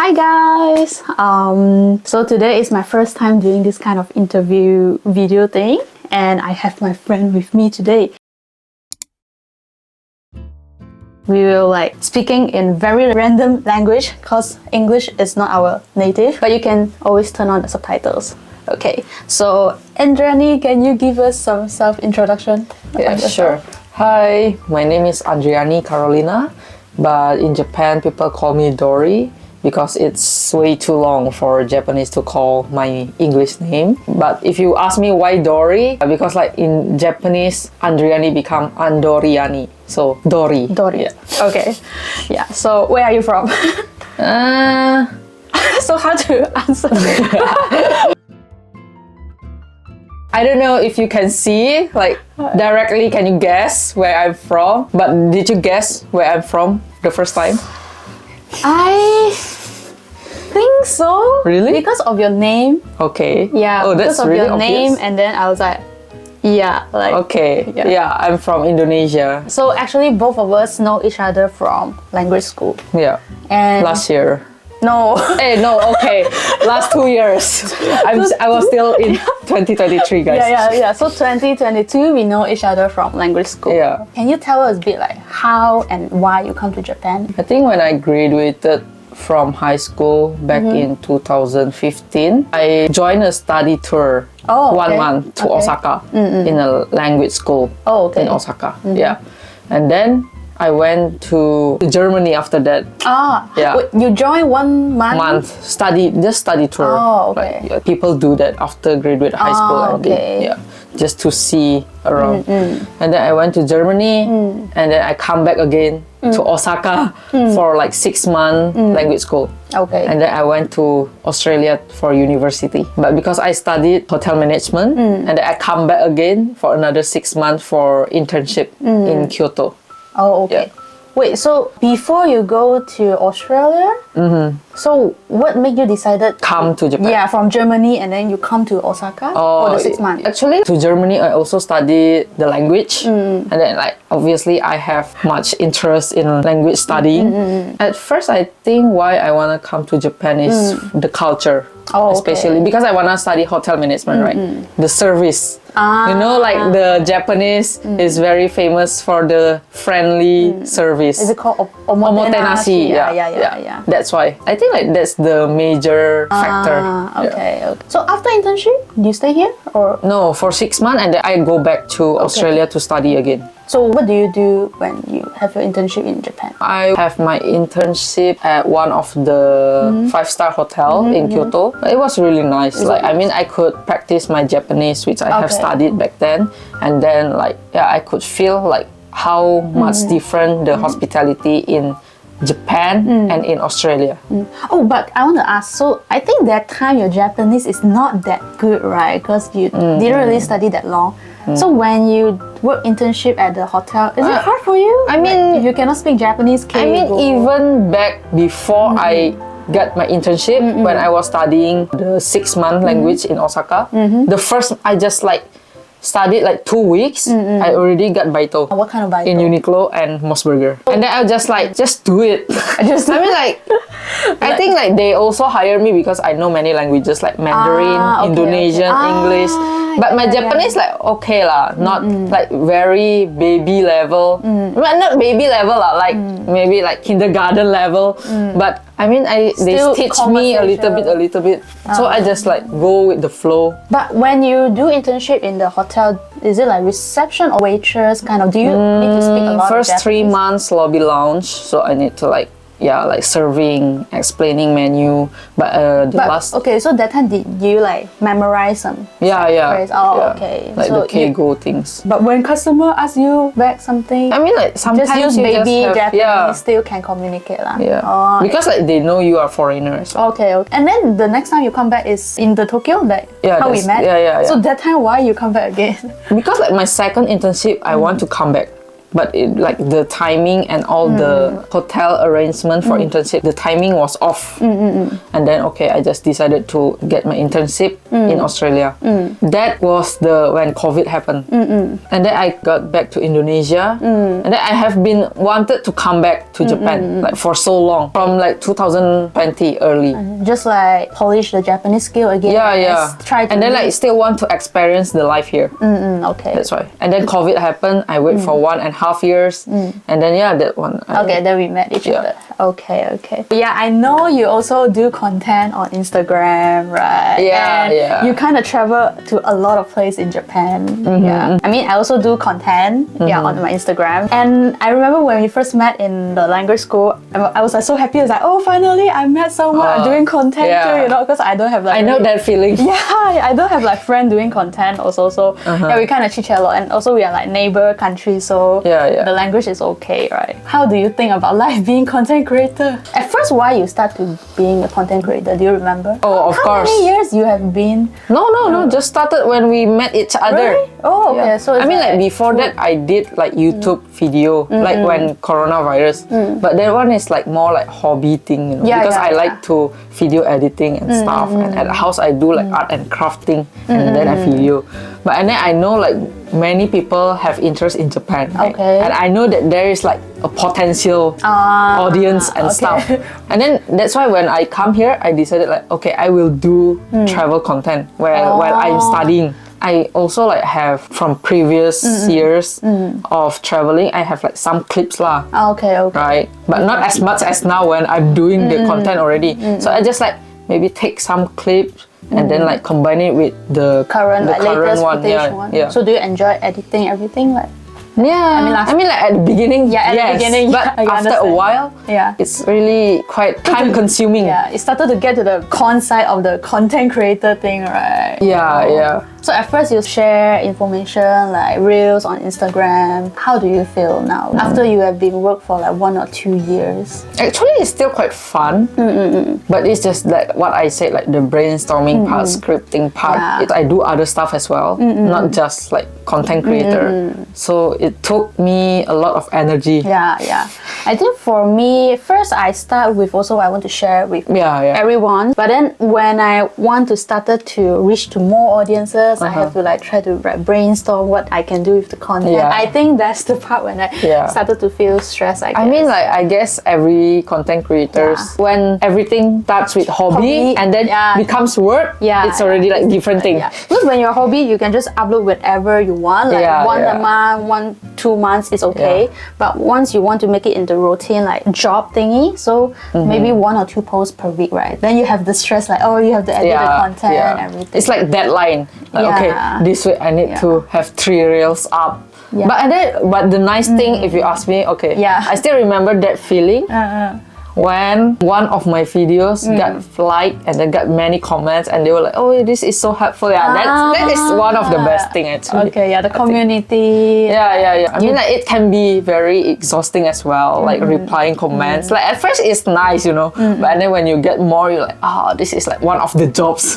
Hi guys! So today is my first time doing this kind of interview video thing, and I have my friend with me today. We will speaking in very random language because English is not our native, but you can always turn on the subtitles. Okay, so Andriani, can you give us some self-introduction? Yeah, sure. Hi, my name is Andriani Carolina, but in Japan people call me Dori because it's way too long for Japanese to call my English name. But if you ask me why Dori, because in Japanese, Andriani become Andoriani. So Dori. Dori. Yeah. Okay. Yeah. So where are you from? So how to answer? I don't know if you can see, directly, can you guess where I'm from? But did you guess where I'm from the first time? I think so. Really? Because of your name. Okay. Yeah. Oh, that's because of really your obvious. name, and then I was like, yeah, Okay. Yeah, I'm from Indonesia. So actually, both of us know each other from language school. Yeah. And Last year. No. Hey, no, okay. Last 2 years. I was still in 2023, guys. Yeah. So 2022, we know each other from language school. Yeah. Can you tell us a bit how and why you come to Japan? I think when I graduated from high school back in 2015, I joined a study tour. Oh, okay. 1 month to Osaka in a language school in Osaka. Yeah. And then I went to Germany after that. Yeah. Wait, you joined 1 month? study tour. Oh, okay. People do that after graduate high school. And just to see around. And then I went to Germany, and then I come back again to Osaka for 6 months language school. Okay. And then I went to Australia for university. But because I studied hotel management, and then I come back again for another 6 months for internship in Kyoto. Oh, okay. Yeah. Wait, so before you go to Australia, so what made you decided Come to Japan. Yeah, from Germany, and then you come to Osaka for the 6 months? Actually, to Germany, I also studied the language. And then obviously I have much interest in language studying. At first, I think why I want to come to Japan is the culture. Especially because I want to study hotel management, right? The service. The Japanese is very famous for the friendly service. Is it called omotenashi? Yeah. That's why. I think that's the major factor. Okay. So after internship, do you stay here or? No, for 6 months, and then I go back to Australia to study again. So what do you do when you have your internship in Japan? I have my internship at one of the 5-star hotel in Kyoto. It was really nice. I could practice my Japanese, which I have studied back then, and then I could feel how much different the hospitality in Japan and in Australia. Oh, but I want to ask, so I think that time your Japanese is not that good, right? Because you didn't really study that long. So when you work internship at the hotel, is it hard for you? I mean, if you cannot speak Japanese, even back before I got my internship, when I was studying the 6-month language in Osaka, the first I just studied 2 weeks, I already got baito. What kind of baito? In Uniqlo and Mos Burger. And then I just just do it. I think they also hire me because I know many languages like Mandarin, Indonesian, English. But my Japanese okay lah, not very baby level. Well, not baby level lah, maybe kindergarten level. But they teach me a little bit. So I just go with the flow. But when you do internship in the hotel, is it reception or waitress kind of? Do you need to speak a lot of Japanese? First 3 months lobby lounge, so I need to serving, explaining menu. But last okay, so that time did you memorize some phrase? Okay. So the Keigo things. But when customer ask you back something, sometimes just use baby have, Japanese, still can communicate lah. Yeah. Because they know you are foreigners. Okay. And then the next time you come back is in the Tokyo, how we met. Yeah. So that time why you come back again? Because my second internship, I want to come back. but like the timing and all the hotel arrangement for internship, the timing was off. And then I just decided to get my internship in Australia. That was when COVID happened. And then I got back to Indonesia, and then I have been wanted to come back to Japan like for so long, from like 2020 early. Just like polish the Japanese skill again. Try to and then like still want to experience the life here. Okay. That's why. And then COVID happened. I wait for 1.5 years, and then that one. Then we met each other. Okay. Yeah, I know you also do content on Instagram, right? And you kind of travel to a lot of places in Japan. Yeah. I mean, I also do content on my Instagram. And I remember when we first met in the language school, I was like so happy. I was like, oh, finally I met someone doing content too, you know, because I don't have like... I know that feeling. Yeah, I don't have like friend doing content also. So we kind of chit-chat a lot. And also we are like neighbor countries, so the language is okay, right? How do you think about life being content creator? At first, why you start to being a content creator? Do you remember? Oh, of course. How many years you have been? No. Just started when we met each other. Really? Oh, okay. So I mean, like before that, I did like YouTube video, like when coronavirus. But that one is like more like hobby thing, you know, because I like to video editing and stuff. And at the house, I do like art and crafting, and then I video. And then I know like many people have interest in Japan. Okay. And I know that there is like a potential audience and stuff. And then that's why when I come here, I decided like, okay, I will do travel content while I'm studying. I also like have from previous years of traveling, I have like some clips lah. Okay. Right? But not as much as now when I'm doing the content already. So I just like maybe take some clips and then like combine it with the current latest one. Yeah. So do you enjoy editing everything? Like I mean like at the beginning, but after a while, it's really quite time consuming. Yeah, it started to get to the con side of the content creator thing, right? Yeah. So at first you share information like reels on Instagram. How do you feel now after you have been work for like 1 or 2 years? Actually, it's still quite fun, but it's just like what I said, like the brainstorming part, scripting part. I do other stuff as well, not just like content creator. So it took me a lot of energy. Yeah. I think for me, first I start with also I want to share with everyone. But then when I want to start to reach to more audiences, I have to like try to brainstorm what I can do with the content. I think that's the part when I started to feel stressed. I mean, like I guess every content creators, when everything starts with hobby and then becomes work, it's already like different thing. Because when you're a hobby, you can just upload whatever you want, like a month, 2 months is okay. But once you want to make it into routine, like job thingy, so maybe 1 or 2 posts per week, right? Then you have the stress, like you have to edit the content and everything. It's like deadline. Like, okay, this week I need to have 3 reels up. But the nice thing, if you ask me, I still remember that feeling. When one of my videos got liked and then got many comments and they were like, oh, this is so helpful. That is one of the best thing actually. The community. I mean, like it can be very exhausting as well, like replying comments. Like at first it's nice, you know, but then when you get more, you're like, this is like one of the jobs.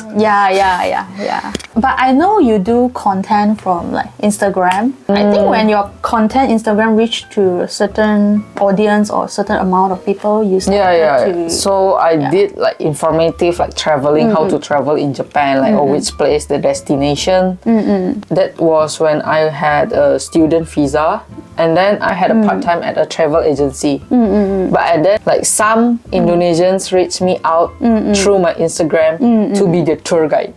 But I know you do content from like Instagram. I think when your content Instagram reach to a certain audience or certain amount of people, you so I did like informative, like traveling, how to travel in Japan, like which place, the destination. That was when I had a student visa, and then I had a part-time at a travel agency. But then like some Indonesians reached me out through my Instagram to be the tour guide.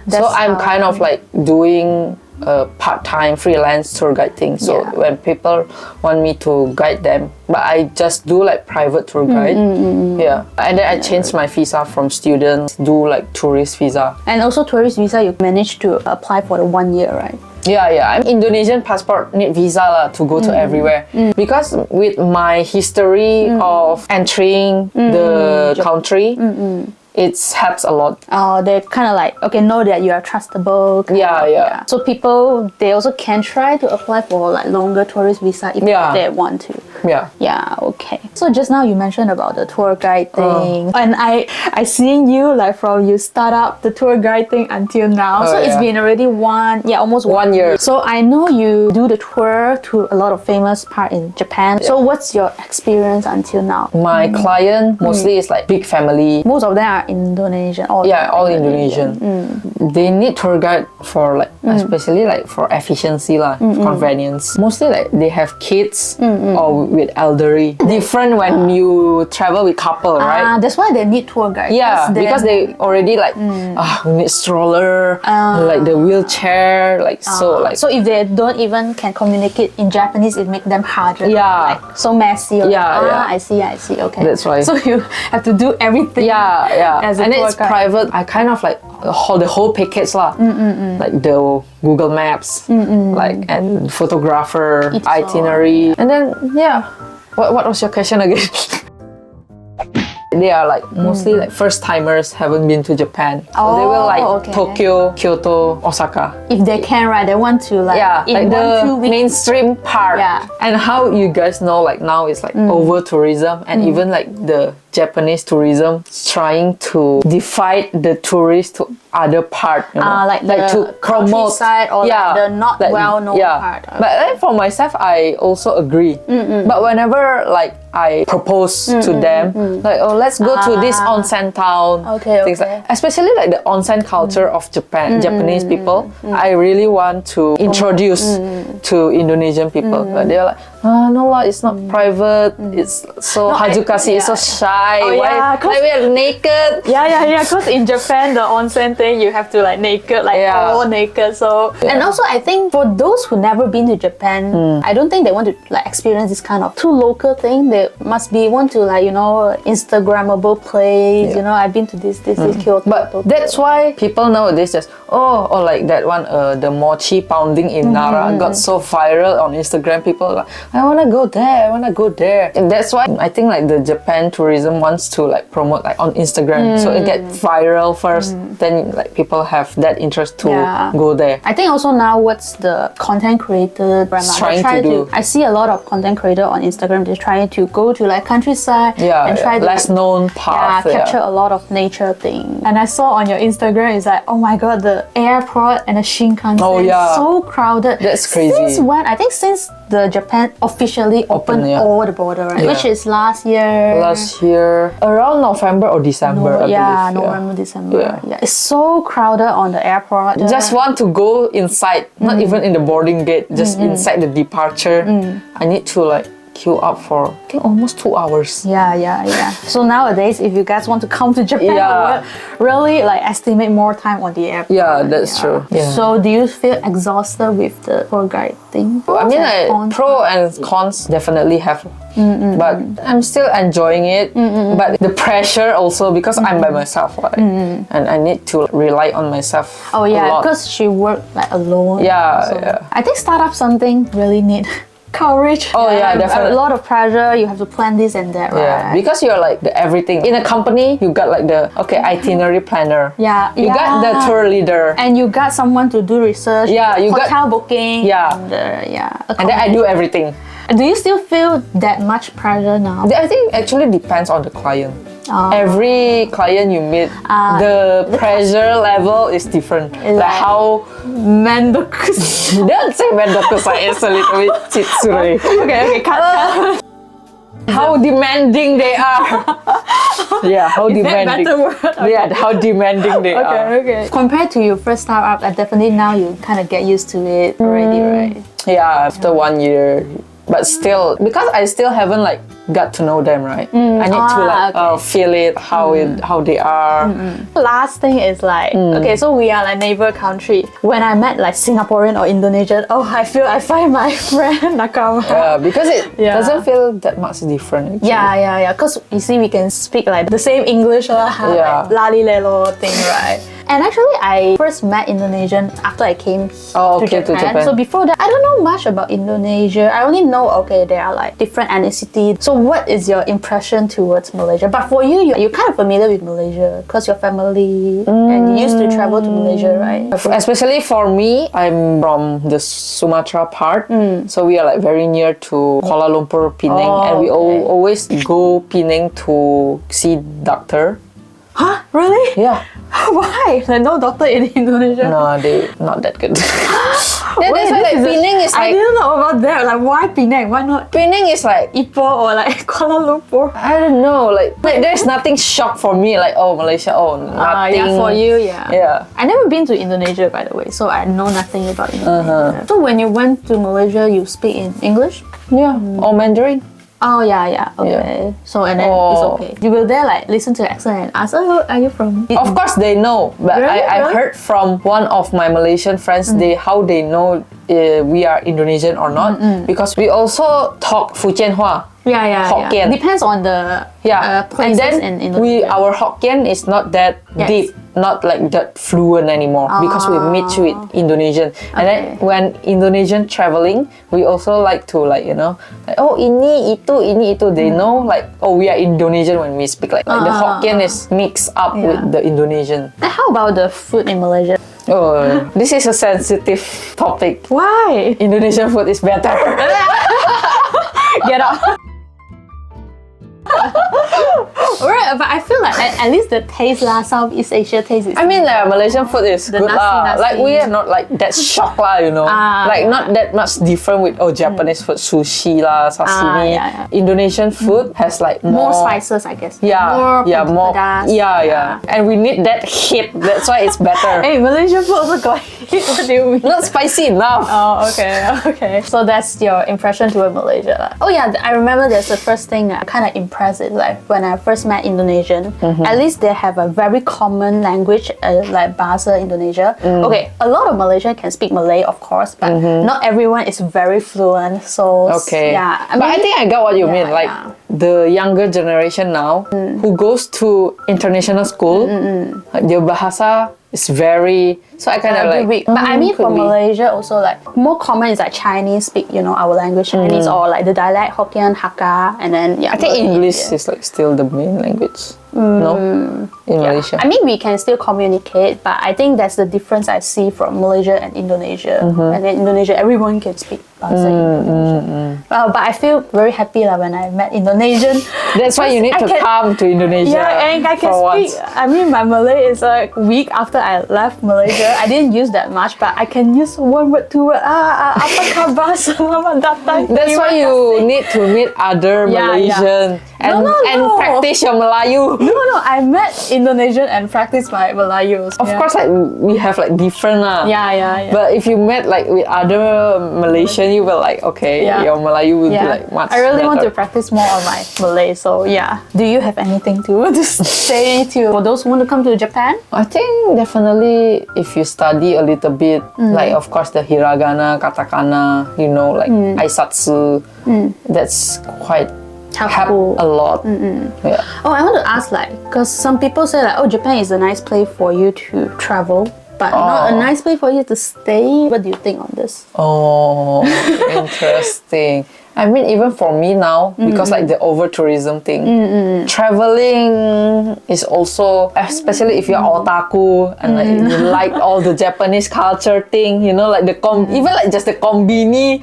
So I'm kind of like doing a part-time freelance tour guide thing. So when people want me to guide them, but I just do like private tour guide. And then I changed my visa from student do like tourist visa. And also tourist visa, you managed to apply for the 1 year, right? I'm Indonesian passport, need visa to go to everywhere. Because with my history of entering the country, it helps a lot. They kind of like, know that you are trustable. So people, they also can try to apply for like longer tourist visa if they want to. Yeah. Yeah, okay. So just now you mentioned about the tour guide thing, and I seen you like from you start up the tour guide thing until now. So it's yeah. been already almost 1 year. So I know you do the tour to a lot of famous part in Japan. So what's your experience until now? My client mostly is like big family. Most of them are Indonesian. All Indonesian. They need tour guide for like, especially like for efficiency lah, convenience. Mostly like they have kids or with elderly. Different when you travel with couple, right? That's why they need tour guide. Yeah, because they already like we need stroller, like the wheelchair, like so like. So if they don't even can communicate in Japanese, it make them harder. Yeah. Like so messy. Like, Yeah. I see. Okay. That's why. So you have to do everything. Yeah. As a And tour it's guide. private. I kind of like the whole package lah. Like the Google Maps, like and photographer, It's itinerary, and then What was your question again? They are like mostly like first timers, haven't been to Japan, so they will like okay. Tokyo, Kyoto, Osaka. If they can, right? They want to like in like 1-2 the weeks. mainstream part. Yeah. And how you guys know like now it's like over tourism, and even like the Japanese tourism is trying to divide the tourists to other part, you know, like the to promote countryside or like the not well-known part. But like for myself, I also agree. But whenever like I propose to them, like let's go to this onsen town, things like, especially like the onsen culture of Japanese people, I really want to introduce to Indonesian people. But they're like, no, it's not private. It's so hajukasi, it's so shy. Why we are naked? Yeah. Because in Japan, the onsen thing, you have to like naked, like all naked. So and also I think for those who never been to Japan, I don't think they want to like experience this kind of too local thing. They must be want to like Instagrammable place. You know, I've been to this Kyoto. But Tokyo. that's why people nowadays just or like that one, the mochi pounding in Nara got so viral on Instagram. People are like, I wanna go there. And that's why I think like the Japan tourism wants to like promote like on Instagram, so it get viral first. Then like people have that interest to go there. I think also now what's the content creator brand Trying to do. I see a lot of content creator on Instagram. They're trying to go to like countryside and try to less known path. capture a lot of nature thing. And I saw on your Instagram, it's like, oh my god, the airport and the Shinkansen, so crowded. That's crazy. Since when? I think since the Japan officially opened all the border, right? Which is last year. Around November or December, I believe. November, December. Yeah, it's so crowded on the airport. Just want to go inside, not even in the boarding gate, just inside the departure. I need to like queue up for I think almost 2 hours. Yeah. So nowadays, if you guys want to come to Japan, really like estimate more time on the airport. Yeah, that's true. Yeah. So do you feel exhausted with the tour guide thing? I mean, like, pro and cons definitely have. But I'm still enjoying it. But the pressure also, because I'm by myself, right? And I need to rely on myself. Oh yeah, a lot. because she worked like alone. Yeah. I think startup something really need courage. Oh yeah, definitely. A lot of pressure. You have to plan this and that, right? Because you're like the everything in a company. You got like the itinerary planner. Yeah, you got the tour leader, and you got someone to do research. Yeah, you hotel got booking. Yeah, and then I do everything. Do you still feel that much pressure now? I think actually depends on the client. Every client you meet, the pressure level is different. Like how mendokus. Don't say mendokus, it's a little bit chitsure. Okay, cut. How demanding they are. How demanding. Better word? Okay. Yeah, how demanding they are. Okay. Compared to your first startup, definitely now you kind of get used to it already, right? Yeah, after 1 year. But still, because I still haven't like got to know them, right? I need to like feel it, how they are. Last thing is like, okay, so we are like neighbor country. When I met like Singaporean or Indonesian, I find my friend nakama. Yeah, because it doesn't feel that much different. Actually. Yeah. Because you see, we can speak like the same English like lali lelo thing, right? And actually, I first met Indonesian after I came Oh, to okay, to Japan. Japan. So before that, I don't know much about Indonesia. I only know, okay, there are like different ethnicities. So what is your impression towards Malaysia? But for you, you're kind of familiar with Malaysia because your family and you used to travel to Malaysia, right? Especially for me, I'm from the Sumatra part, so we are like very near to Kuala Lumpur, Penang, Oh, and we okay. always go Penang to see doctor. Huh? Really? Yeah, Why? Like no doctor in Indonesia? no, they not that good. Yeah, Wait, that's why like this is Penang is I like didn't know about that. Like why Penang? Why not Penang is like Ipoh or like Kuala Lumpur? I don't know, like there's nothing shock for me. Like oh Malaysia, oh nothing. Yeah, for you, yeah. Yeah. I never been to Indonesia, by the way, so I know nothing about Indonesia. So when you went to Malaysia, you speak in English? Yeah, or Mandarin. Oh yeah, okay. So and then it's Oh. okay. You will there like listen to the accent and ask, oh, are you from? Of course they know, but Really? I Really? heard from one of my Malaysian friends how they know we are Indonesian or not because we also talk Fujianhua. Yeah. Hokkien. Depends on the Yeah, and places then in Indonesia. our Hokkien is not that Yes. deep, not like that fluent anymore because we mix with Indonesian. And then Okay. when Indonesian traveling, we also like to like oh ini itu. They know like oh we are Indonesian when we speak like the Hokkien is mixed up with the Indonesian. Then how about the food in Malaysia? Oh, this is a sensitive topic. Why? Indonesian food is better. Get out. Right, but I feel like at least the taste lah, Southeast Asia taste is. I mean, Malaysian food is The good lah. nasi. Like we are not like that shocked lah, like not that much different with Japanese food, sushi lah, sashimi. Yeah. Indonesian food has like more spices, I guess. Yeah, more. pedas. Yeah. And we need that hit. That's why it's better. Hey, Malaysian food also got hit. What do you mean? Not spicy enough. Oh, okay. So that's your impression toward Malaysia lah. Oh yeah, I remember there's the first thing that kind of impressed it. Like when I first met Indonesian, at least they have a very common language like Bahasa Indonesia. Okay, a lot of Malaysian can speak Malay, of course, but not everyone is very fluent. So Okay. yeah, But I think I got what you Yeah, mean. Like yeah. the younger generation now who goes to international school, like their bahasa is very. So I kind of like. weak. But I mean, could for be. Malaysia also like more common is like Chinese speak, our language Chinese or like the dialect Hokkien, Hakka, and then yeah. I think Malay, English yeah. is like still the main language. No, in Malaysia. I mean, we can still communicate, but I think that's the difference I see from Malaysia and Indonesia. And then Indonesia, everyone can speak Bahasa Indonesia. But I feel very happy when I met Indonesian. That's why you need I to can- come to Indonesia. Yeah, and I can for speak. once. I mean, my Malay is like weak after I left Malaysia. I didn't use that much, but I can use one word, two word. Apa khabar? Selamat datang. That's Terima why you kasih. need to meet other Yeah, Malaysian and No. practice your Melayu. No, I met Indonesian and practiced my Melayu. Of course, like we have like different lah. Yeah. But if you met like with other Malaysian, you will like okay, Yeah. your Melayu will be like much. I really want to better. practice more on my Malay. So yeah. Do you have anything to say to for those who want to come to Japan? I think definitely if you study a little bit, like of course the hiragana, katakana, like aisatsu, that's quite help Helpful. a lot. Yeah. Oh, I want to ask because some people say Japan is a nice place for you to travel, but not a nice place for you to stay. What do you think on this? Oh, interesting. I mean, even for me now, because like the over tourism thing, traveling is also, especially if you're otaku and like you like all the Japanese culture thing, like the even like just the kombini,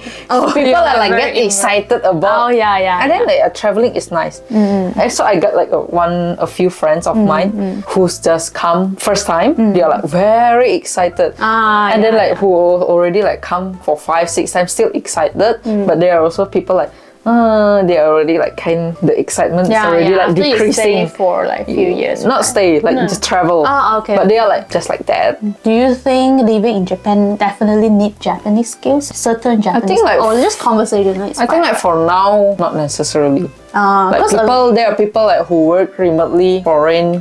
people yeah, are like very get excited about. Oh, yeah. And then like traveling is nice. And so I got like a few friends of mine who's just come first time. They are like very excited. And then like who already like come for 5-6 times still excited. But there are also people like they are already like the excitement is already like After you stay decreasing. for like few years. Not stay, like just travel. Okay. But they are like just like that. Do you think living in Japan definitely need Japanese skills? Certain Japanese like- or just conversational? I think like for now, not necessarily. Like 'cause there are people like who work remotely, foreign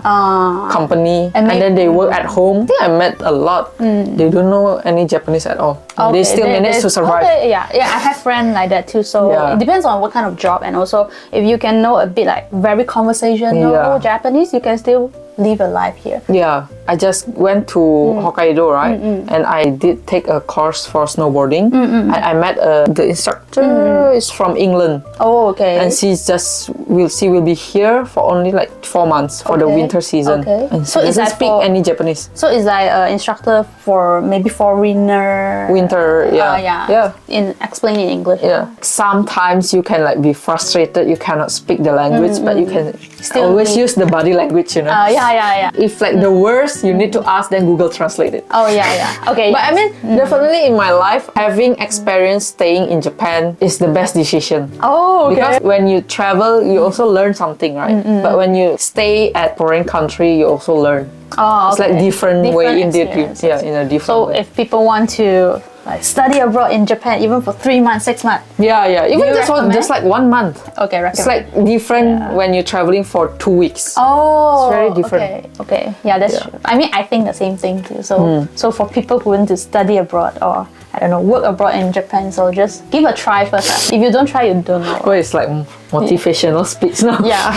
company, And and then they work at home. I think I met a lot. They don't know any Japanese at all. They still manage to survive. Okay, yeah, I have friends like that too. So Yeah. it depends on what kind of job, and also if you can know a bit like very conversational Yeah. Japanese, you can still live a life here. Yeah. I just went to Hokkaido, right? And I did take a course for snowboarding. I met the instructor is from England. Oh, okay. And she will be here for only like 4 months for the winter season. Okay. And So she is doesn't that speak for- any Japanese. So is like an instructor for maybe foreigner? Winter, yeah. Yeah. In explaining English. Yeah. Sometimes you can like be frustrated, you cannot speak the language, but you can Still always be- use the body language, you know. Yeah. If like the words you need to ask, then Google Translate it. Oh, yeah. Okay. But I mean, definitely in my life, having experience staying in Japan is the best decision. Oh, okay. Because when you travel, you also learn something, right? But when you stay at foreign country, you also learn. Oh, It's like okay. different way in experiences. in a different So way. if people want to like study abroad in Japan, even for 3 months, 6 months, Yeah. Even you just like 1 month. okay, recommend. It's like different when you're traveling for 2 weeks. Oh, It's very different. Okay. Yeah, that's true. I mean, I think the same thing too. So for people who want to study abroad or I don't know, work abroad in Japan, so just give a try first. If you don't try, you don't know. Well, it's like motivational speech now. Yeah,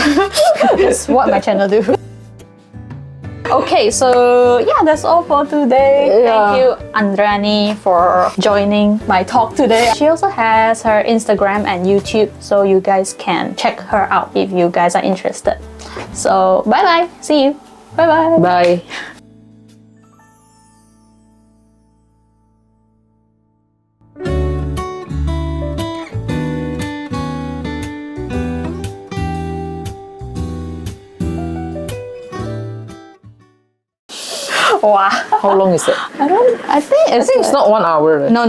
that's what my channel do. Okay, so yeah, that's all for today. Yeah. Thank you, Andrani, for joining my talk today. She also has her Instagram and YouTube, so you guys can check her out if you guys are interested. So bye bye. See you. Bye bye. Bye. Wow. How long is it? I think I think it's not 1 hour. No, it's